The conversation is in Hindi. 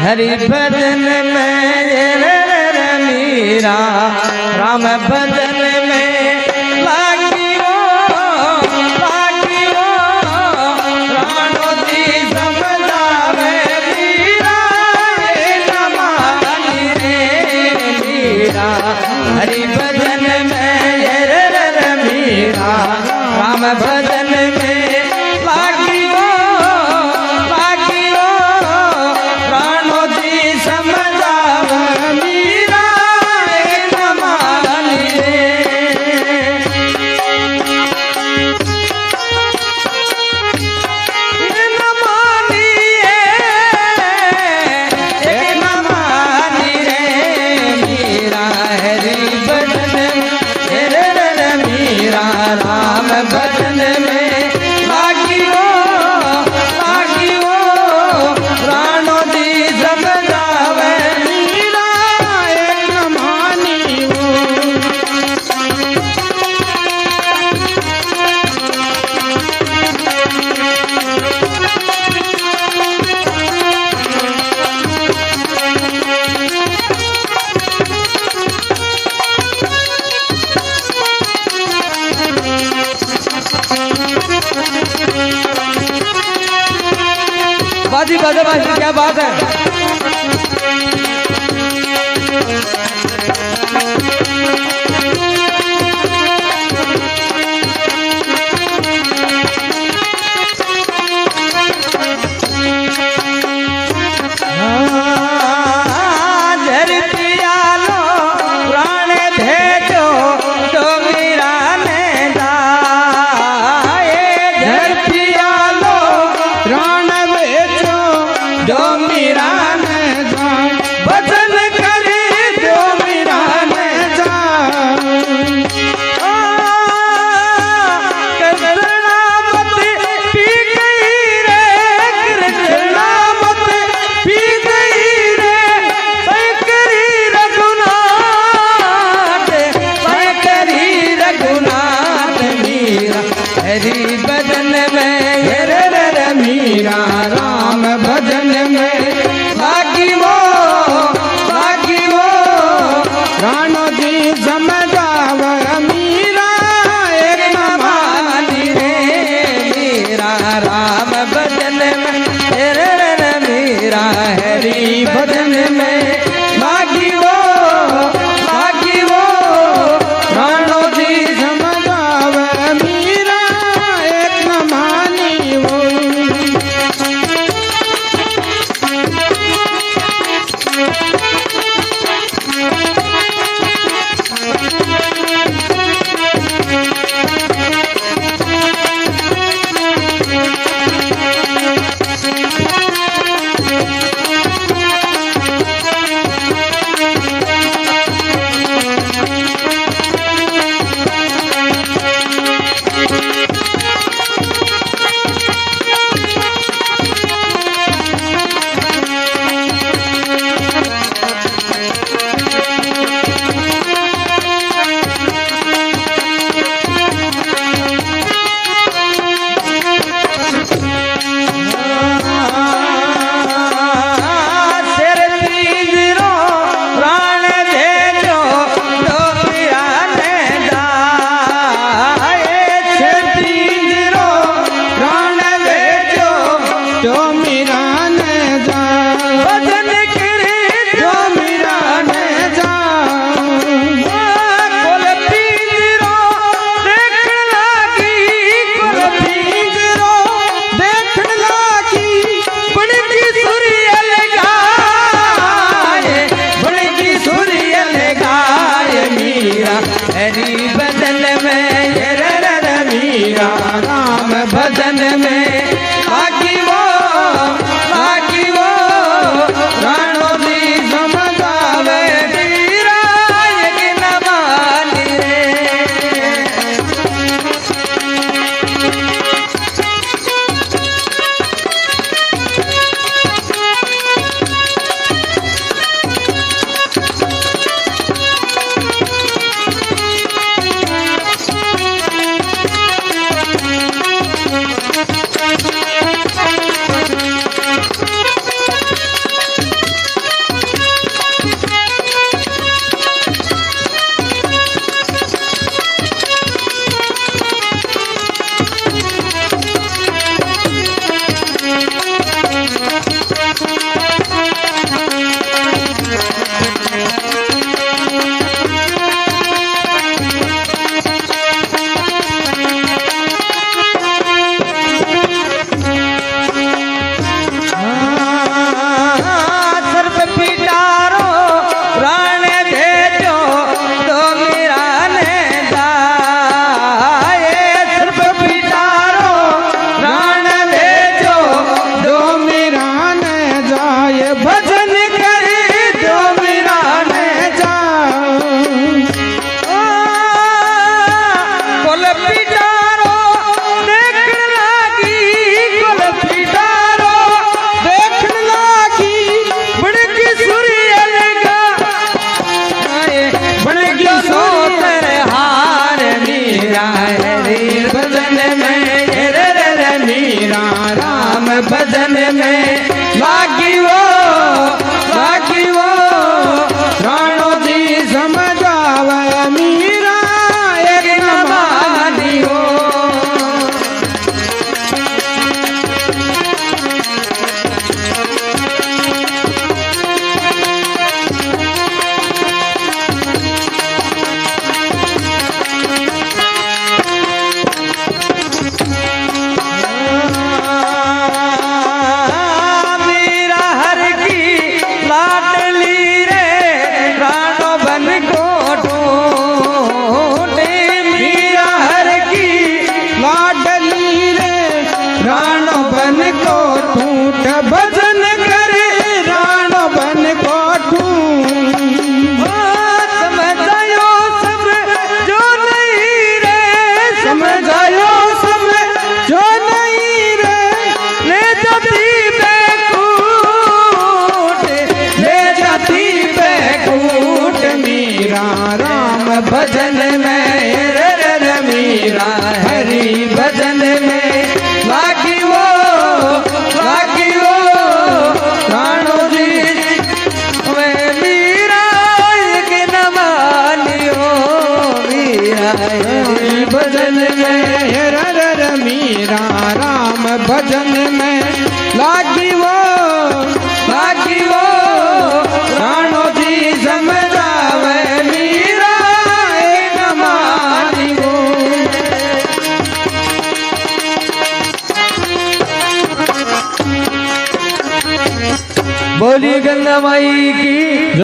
हरि भजन में मीरा राम भजन में लागियो राणो जी समझावे मीरा नमानी रे मीरा हरि भजन में मीरा राम भजन में राम भजन में लागियो राणो जी समझावे मीरा नमानी बाजी बाजा बाजी क्या बात है। लागी वो राणो जी समझावे मीरा एक न मानियो भजन करे राणो बन को समझायो सब जो नहीं रे समझायो सब जो नहीं रे ले जाती बैकूट मीरा राम भजन में रे मीरा हरि भजन में लागी वो राणो जी वे मीरा एक न मानियो मीरा हरि भजन में मीरा राम भजन में लागी वो राणो जी समझावे मीरा एक न मानियो बोली गंगा माई की